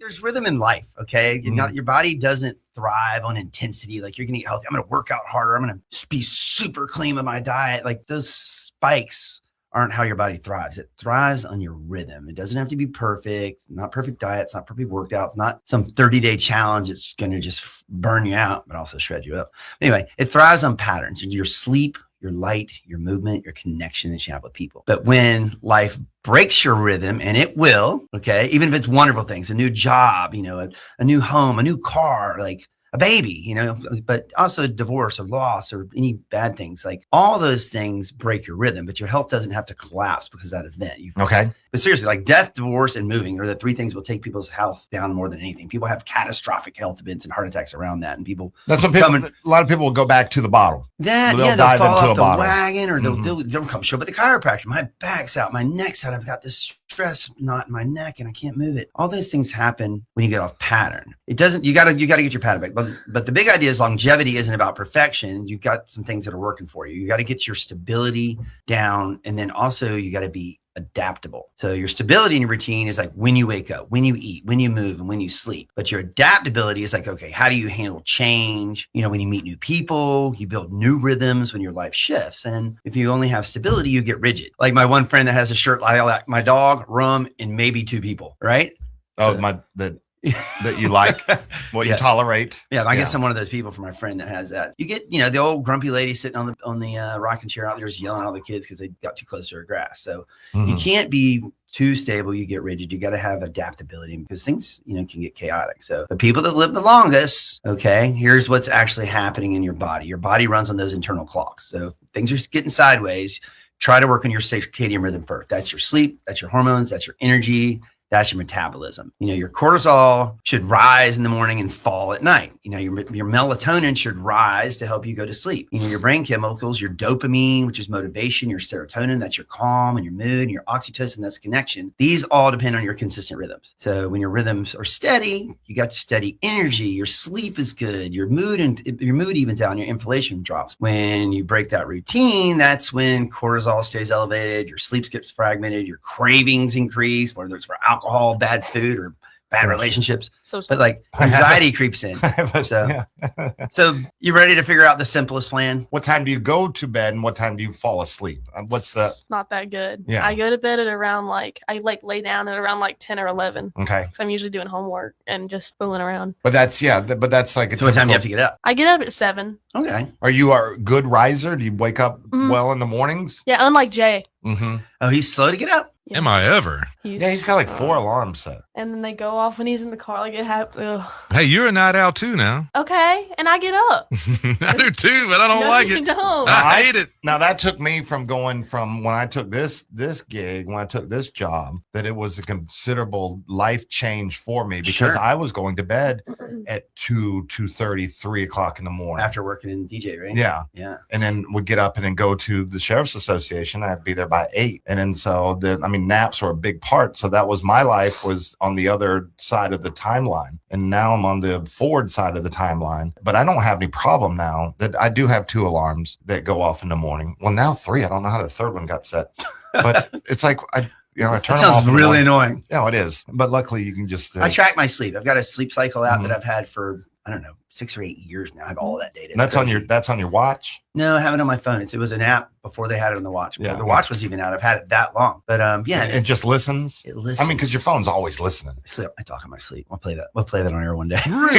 there's rhythm in life. Okay. Your body doesn't thrive on intensity. Like, you're going to eat healthy. I'm going to work out harder. I'm going to be super clean with my diet. Like, those spikes aren't how your body thrives. It thrives on your rhythm. It doesn't have to be perfect, not perfect diets, not perfect workouts, not some 30-day challenge. It's going to just burn you out, but also shred you up. Anyway, it thrives on patterns. Your sleep, your light, your movement, your connection that you have with people. But when life breaks your rhythm, and it will, okay, even if it's wonderful things, a new job, a new home, a new car, like a baby, but also divorce or loss or any bad things, like all those things break your rhythm, but your health doesn't have to collapse because of that event. Okay. But seriously, like death, divorce, and moving are the three things that will take people's health down more than anything. People have catastrophic health events and heart attacks around that. And that's what a lot of people will go back to the bottle. They'll fall off the wagon, or they'll come show up at the chiropractor. My back's out, my neck's out. I've got this stress knot in my neck and I can't move it. All those things happen when you get off pattern. It doesn't, you gotta get your pattern back. But the big idea is longevity isn't about perfection. You've got some things that are working for you. You got to get your stability down. And then also you got to be adaptable. So your stability in your routine is like when you wake up, when you eat, when you move, and when you sleep. But your adaptability is like, okay, how do you handle change? When you meet new people, you build new rhythms when your life shifts. And if you only have stability, you get rigid. Like my one friend that has a shirt, like my dog, rum, and maybe two people, right? Oh, that you like, what you tolerate. Yeah, I guess I'm one of those people for my friend that has that. You get, the old grumpy lady sitting on the rocking chair out there just yelling at all the kids because they got too close to her grass. So you can't be too stable. You get rigid. You got to have adaptability because things, can get chaotic. So the people that live the longest, okay, here's what's actually happening in your body. Your body runs on those internal clocks. So if things are getting sideways, try to work on your circadian rhythm first. That's your sleep. That's your hormones. That's your energy. That's your metabolism. Your cortisol should rise in the morning and fall at night. Your melatonin should rise to help you go to sleep. Your brain chemicals, your dopamine, which is motivation, your serotonin, that's your calm and your mood, and your oxytocin, that's connection. These all depend on your consistent rhythms. So when your rhythms are steady, you got steady energy, your sleep is good, your mood evens out, and your inflammation drops. When you break that routine, that's when cortisol stays elevated, your sleep gets fragmented, your cravings increase, whether it's for alcohol, bad food, or bad relationships. But like anxiety creeps in. So you ready to figure out the simplest plan? What time do you go to bed and what time do you fall asleep? What's the not that good. Yeah. I go to bed at around I lay down at around 10 or 11. Okay. So I'm usually doing homework and just fooling around. But that's like so what time do you have to get up? I get up at 7. Okay. Are you a good riser? Do you wake up well in the mornings? Yeah, unlike Jay. Mm-hmm. Oh, he's slow to get up. Yeah. Am I ever? He's got like 4 alarms set. And then they go off when he's in the car. Like it happens. Hey, you're a night owl too now. Okay, and I get up. I do too, but I don't like it. Don't. I hate it. Now that took me from going from when I took this gig, when I took this job, that it was a considerable life change for me because I was going to bed at 2:30, 3 o'clock in the morning after working in DJ, right? Yeah. And then would get up and then go to the Sheriff's Association. I'd be there by 8, and then so naps were a big part. So that was my life was on the other side of the timeline. And now I'm on the forward side of the timeline. But I don't have any problem now that I do have 2 alarms that go off in the morning. Well, now 3. I don't know how the third one got set. But it's like I turn that them sounds off really annoying. Yeah, it is. But luckily you can just I track my sleep. I've got a sleep cycle out that I've had for I don't know, 6 or 8 years now. I have all that data. That's on your watch? No, I have it on my phone. It was an app before they had it on the watch. Before the watch was even out. I've had it that long. But it just listens. It listens. I mean, because your phone's always listening. I talk in my sleep. We'll play that on air one day. Really?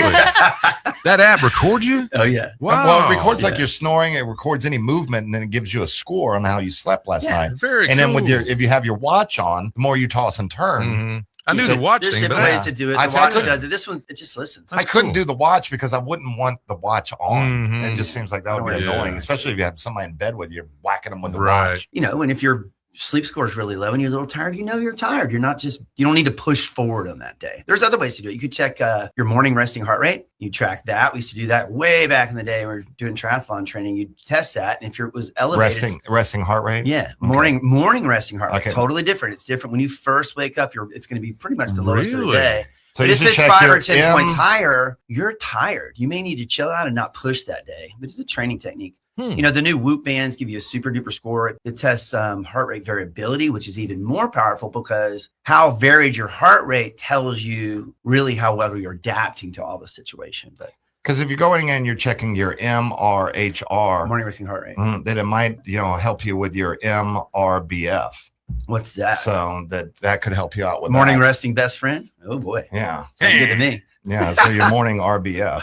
That app records you? Oh yeah. Wow. Well, it records like you're snoring. It records any movement, and then it gives you a score on how you slept last night. Very cool. And then if you have your watch on, the more you toss and turn. I knew the watch There's thing, different ways to do it. The watch does it. This one, it just listens. I couldn't do the watch because I wouldn't want the watch on. It just seems like that would be annoying, especially if you have somebody in bed with you, whacking them with the watch. And if your sleep score is really low and you're a little tired, you're tired. You don't need to push forward on that day. There's other ways to do it. You could check your morning resting heart rate. You track that. We used to do that way back in the day. We were doing triathlon training. You test that. And if it was elevated. Resting heart rate? Yeah. Morning resting heart rate. Okay. Totally different. It's different. When you first wake up, it's going to be pretty much the lowest of the day. So but you if should it's check 5 your or 10 M. points higher, you're tired. You may need to chill out and not push that day. But it's a training technique. You know, the new Whoop bands give you a super duper score. It tests heart rate variability, which is even more powerful because how varied your heart rate tells you really how well you're adapting to all the situation. But because if you're going in, you're checking your MRHR, morning resting heart rate, then it might, help you with your MRBF. What's that? So that could help you out with morning that. resting best friend. Oh boy, Yeah, sounds good to me. Yeah, so your morning RBF.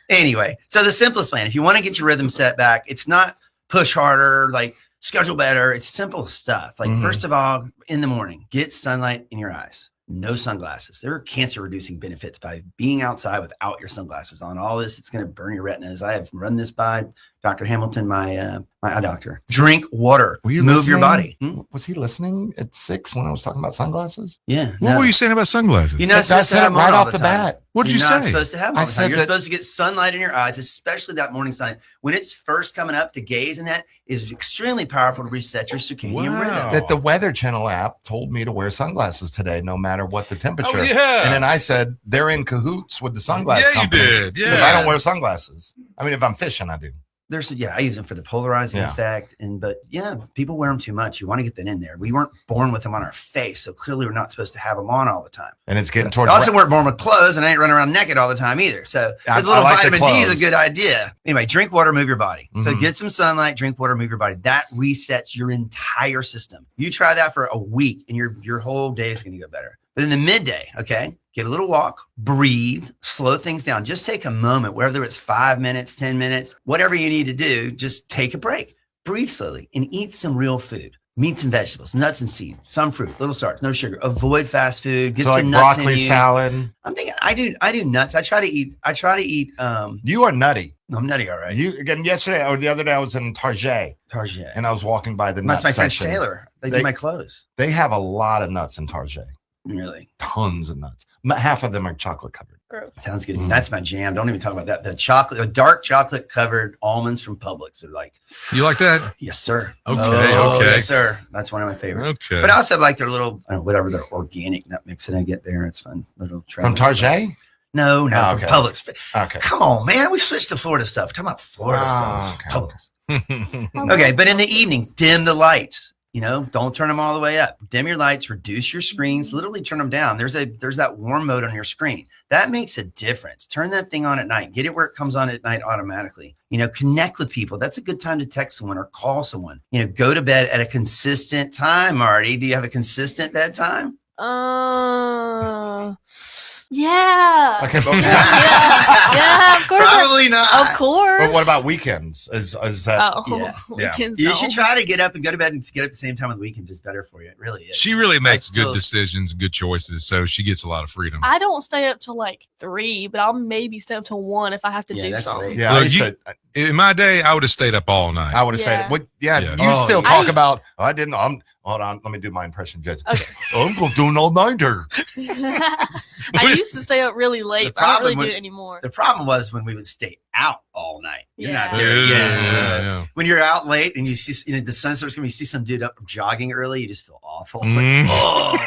Anyway, so the simplest plan, if you want to get your rhythm set back, it's not push harder, like schedule better. It's simple stuff. Like first of all, in the morning, get sunlight in your eyes. No sunglasses. There are cancer reducing benefits by being outside without your sunglasses on. All this, it's going to burn your retinas. I have run this by Dr. Hamilton, my eye doctor. Drink water. Were you move your body. Was he listening at 6 when I was talking about sunglasses? Yeah. What were you saying about sunglasses? You're not supposed to have them right on all off the the time. bat. What did you You're not say? supposed to have them I all the time. said You're that- supposed to get sunlight in your eyes, especially that morning sun. When it's first coming up to gaze, and that is extremely powerful to reset your circadian Wow. rhythm. That the Weather Channel app told me to wear sunglasses today, no matter what the temperature. Oh, yeah. And then I said they're in cahoots with the sunglass Yeah, you company. did. Because Yeah. I don't wear sunglasses. I mean, if I'm fishing, I do. I use them for the polarizing effect, but people wear them too much. You want to get that in there. We weren't born with them on our face, so clearly we're not supposed to have them on all the time. And it's getting I towards. also weren't born with clothes, and I ain't running around naked all the time either. So I the little like the vitamin D is a clothes. good idea. Anyway, drink water, move your body. So Mhm. get some sunlight, drink water, move your body. That resets your entire system. You try that for a week, and your whole day is going to go better. But in the midday, okay, get a little walk, breathe, slow things down. Just take a moment, whether it's 5 minutes, 10 minutes, whatever you need to do, just take a break, breathe slowly, and eat some real food. Meats and vegetables, nuts and seeds, some fruit, little starch, no sugar. Avoid fast food. Get So some like nuts broccoli in you. salad. I'm thinking I do nuts. I try to eat. You are nutty. I'm nutty, all right. You again yesterday or the other day I was in Target Target. and I was walking by the That's nut my French section. tailor. They They- do my clothes. They have a lot of nuts in Target. Really? Tons of nuts. Half of them are chocolate covered. Gross. Sounds good. to me. Mm. That's my jam. Don't even talk about that. The dark chocolate covered almonds from Publix are like, You like that? yes, sir. Okay, Oh, okay. yes, sir. That's one of my favorites. Okay. But I also like their little, whatever their organic nut mix that I get there. It's fun. Little From Target? No, Oh, from okay. Publix. Okay. Come on, man. We switched to Florida stuff. We're talking about Florida Oh, stuff. okay. Publix. Okay, but in the evening, dim the lights. Don't turn them all the way up. Dim your lights, reduce your screens, literally turn them down. There's that warm mode on your screen. That makes a difference. Turn that thing on at night. Get it where it comes on at night automatically. Connect with people. That's a good time to text someone or call someone. Go to bed at a consistent time, Marty. Do you have a consistent bedtime? Yeah. Okay, but, Yeah, of course. Probably not. Of course. but what about weekends? Is that Oh, Yeah. weekends. You no. should try to get up and go to bed and get up at the same time on the weekends. It's better for you. It really is. She really makes I still- good decisions, good choices, so she gets a lot of freedom. I don't stay up till like 3, but I'll maybe stay up till 1 if I have to Yeah, do that's something. late. yeah, Look, I said In my day, I would have stayed up all night. I would have Yeah. said what yeah, Yeah. you Oh, still yeah. talk about I didn't hold on, let me do my impression, Judge. Okay. I'm gonna do an all-nighter. I used to stay up really late, The but I don't really problem do it anymore. The problem was when we would stay out all night. You're not Yeah. there. Yeah. When you're out late and you see the sun starts coming, you see some dude up jogging early, you just feel awful. Mm. Oh,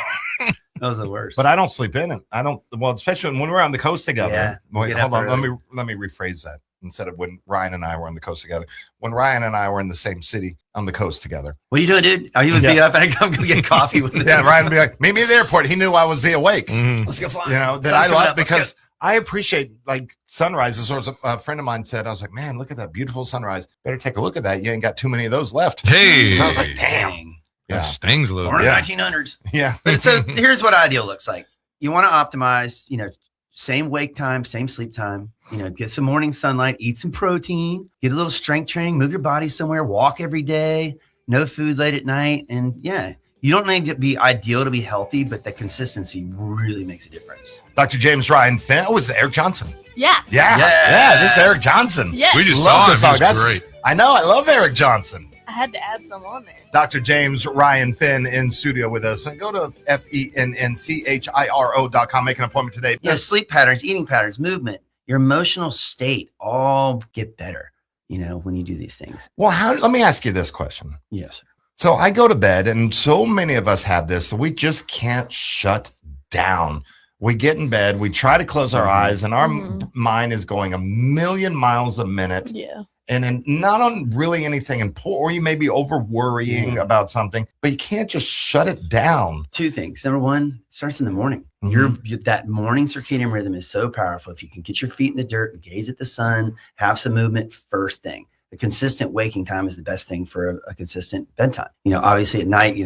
that was the worst. But I don't sleep in it. I don't especially when we're on the coast together. Yeah, Wait, get hold up on, early. let me rephrase that. Instead of when Ryan and I were on the coast together. When Ryan and I were in the same city on the coast together. What are you doing, dude? He was Yeah. beat up and I come go get coffee with him. Yeah, Ryan would be like, meet me at the airport. He knew I would be awake. Mhm. Let's go fly. That Sun's I coming love up. Let's because I appreciate like sunrises. Or as a friend of mine said, I was like, man, look at that beautiful sunrise. Better take a look at that. You ain't got too many of those left. Hey, And I was like, go. damn. Dang. that Yeah. stings a little Born bit. in Yeah. 1900s. Yeah. But so here's what ideal looks like. You want to optimize, same wake time, same sleep time, get some morning sunlight, eat some protein, get a little strength training, move your body somewhere, walk every day, no food late at night. And you don't need to be ideal to be healthy, but the consistency really makes a difference. Dr. James Ryan Fenn. Oh, it's Eric Johnson. Yeah. Yeah. This is Eric Johnson. Yeah. We just Love saw the him. song. He was That's- great. I know. I love Eric Johnson. I had to add some on there. Dr. James Ryan Fenn in studio with us. Go to FENNCHIRO.com. Make an appointment today. Sleep patterns, eating patterns, movement, your emotional state all get better, when you do these things. Well, let me ask you this question. Yes. So I go to bed, and so many of us have this. We just can't shut down. We get in bed, we try to close our eyes, and our mind is going a million miles a minute. Yeah. And then not on really anything important, or you may be over worrying about something, but you can't just shut it down. 2 things. Number one, it starts in the morning. That morning circadian rhythm is so powerful. If you can get your feet in the dirt and gaze at the sun, have some movement first thing. A consistent waking time is the best thing for a consistent bedtime. Obviously at night,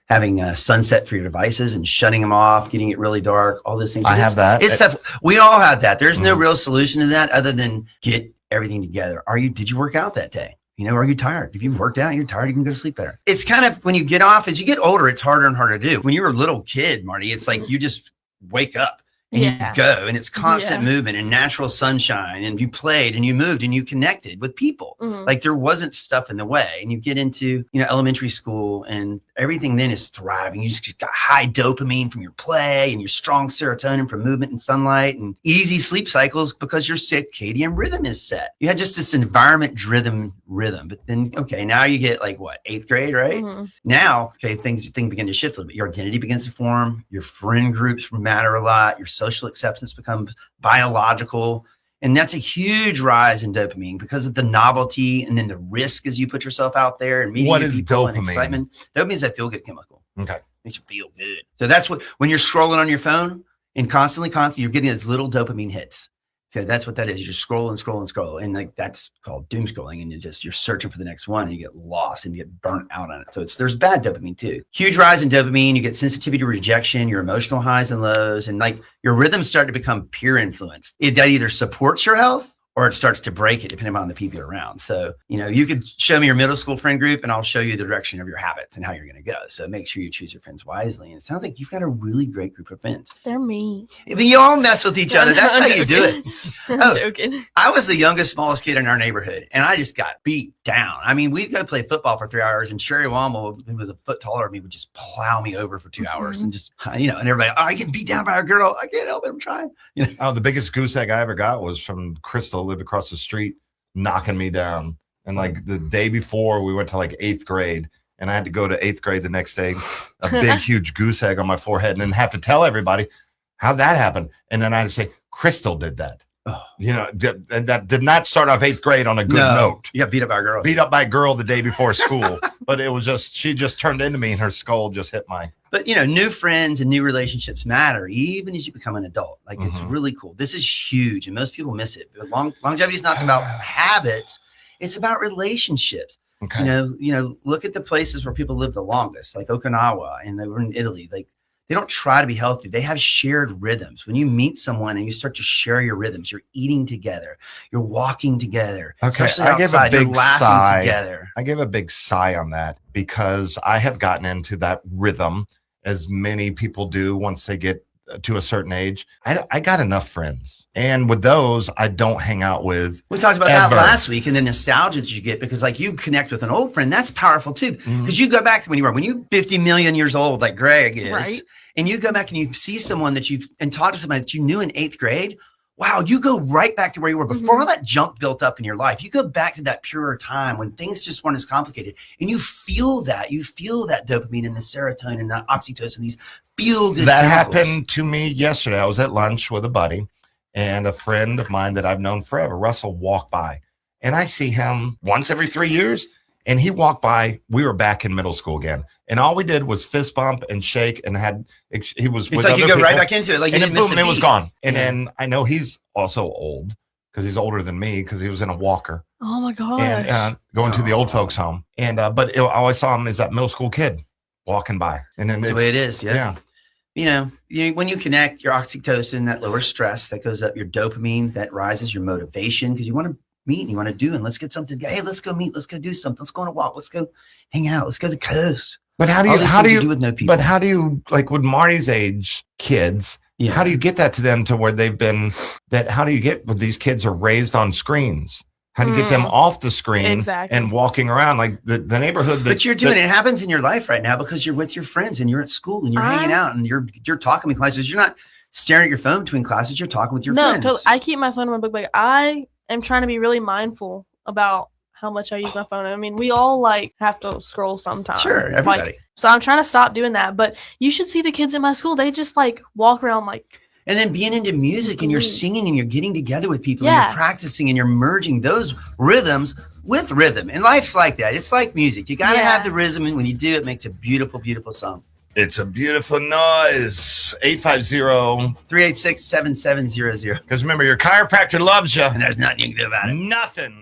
having a sunset for your devices and shutting them off, getting it really dark, all those things. I have that. It's tough. We all have that. There's no real solution to that other than get everything together. Did you work out that day? Are you tired? If you've worked out and you're tired, you can go to sleep better. It's kind of when you get off, as you get older, it's harder and harder to do. When you're a little kid, Marty, it's like you just wake up and you go, and it's constant movement and natural sunshine, and you played and you moved and you connected with people. Like there wasn't stuff in the way. And you get into, elementary school, and everything then is thriving. You just got high dopamine from your play and your strong serotonin from movement and sunlight and easy sleep cycles because your circadian rhythm is set. You had just this environment-driven rhythm. But then, now you get 8th grade, right? Now, things begin to shift a little bit. Your identity begins to form. Your friend groups matter a lot. Your social acceptance becomes biological. And that's a huge rise in dopamine because of the novelty and then the risk as you put yourself out there and meeting What is people and dopamine? excitement. Dopamine is a feel-good chemical. Okay. Makes you feel good. So that's when you're scrolling on your phone and constantly, you're getting those little dopamine hits. So that's what that is. You're scrolling. And that's called doom scrolling. And you're searching for the next one, and you get lost and you get burnt out on it. So there's bad dopamine too. Huge rise in dopamine. You get sensitivity to rejection, your emotional highs and lows, and your rhythms start to become peer influenced. That either supports your health or it starts to break it, depending on the people you're around. So, you could show me your middle school friend group and I'll show you the direction of your habits and how you're going to go. So make sure you choose your friends wisely. And it sounds like you've got a really great group of friends. They're mean. You all mess with each other. That's how you do it. I'm joking. I was the youngest, smallest kid in our neighborhood, and I just got beat down. I mean, we'd go play football for 3 hours, and Sherry Womble, who was a foot taller than me, would just plow me over for 2 hours and just, and everybody, I get beat down by a girl. I can't help it. I'm trying. The biggest goose egg I ever got was from Crystal, lived across the street, knocking me down. And the day before, we went to 8th grade, and I had to go to 8th grade the next day, a big, huge goose egg on my forehead, and then have to tell everybody how that happened. And then I had to say, Crystal did that. That did not start off 8th grade on a good note. You got beat up by a girl. Beat up by a girl the day before school. But it was she just turned into me, and her skull just hit my. But, new friends and new relationships matter even as you become an adult. It's really cool. This is huge, and most people miss it. But longevity is not about habits. It's about relationships. Okay. Look at the places where people live the longest, like Okinawa, and they were in Italy. They don't try to be healthy. They have shared rhythms. When you meet someone and you start to share your rhythms, you're eating together, you're walking together. Okay, I give a big sigh. Together. I give a big sigh on that because I have gotten into that rhythm, as many people do once they get to a certain age. I got enough friends, and with those, I don't hang out with. We talked about that last week, and the nostalgia that you get because you connect with an old friend. That's powerful too, because you go back to when you're 50 million years old, like Greg is, right? And you go back and you see someone that and talk to somebody that you knew in 8th grade. Wow, you go right back to where you were before all that junk built up in your life. You go back to that purer time when things just weren't as complicated, and you feel that dopamine and the serotonin and the oxytocin, these feel good. That happened to me yesterday. I was at lunch with a buddy, and a friend of mine that I've known forever, Russell, walked by, and I see him once every 3 years. And he walked by. We were back in middle school again, and all we did was fist bump and shake, and he was. It's like you go right back into it, like, and then boom, it was gone. And then I know he's also old because he's older than me because he was in a walker. Oh my gosh! And going to the old folks' home, and but I always saw him as that middle school kid walking by, and then that's the way it is. Yeah. When you connect, your oxytocin, that lowers stress, that goes up. Your dopamine, that rises. Your motivation, because you want to meet and you want to do, and let's get something. Hey, let's go meet. Let's go do something. Let's go on a walk. Let's go hang out. Let's go to the coast. But how do you do with no people? But how do you, with Marty's age kids? Yeah. How do you get that to them to where they've been? How do you get with these kids are raised on screens? How do you get them off the screen and walking around the neighborhood? But you're doing it happens in your life right now because you're with your friends and you're at school and you're hanging out and you're talking in classes. You're not staring at your phone between classes. You're talking with your friends. No, I keep my phone in my book bag. I am trying to be really mindful about how much I use my phone. I mean, we all have to scroll sometimes. Sure, everybody. So I'm trying to stop doing that. But you should see the kids in my school. They just walk around And then being into music and you're singing and you're getting together with people and Yeah. you're practicing and you're merging those rhythms with rhythm. And life's like that. It's like music. You got to have the rhythm. And when you do, it makes a beautiful, beautiful song. It's a beautiful noise. 850. 386-7700. Because remember, your chiropractor loves you. And there's nothing you can do about it. Nothing.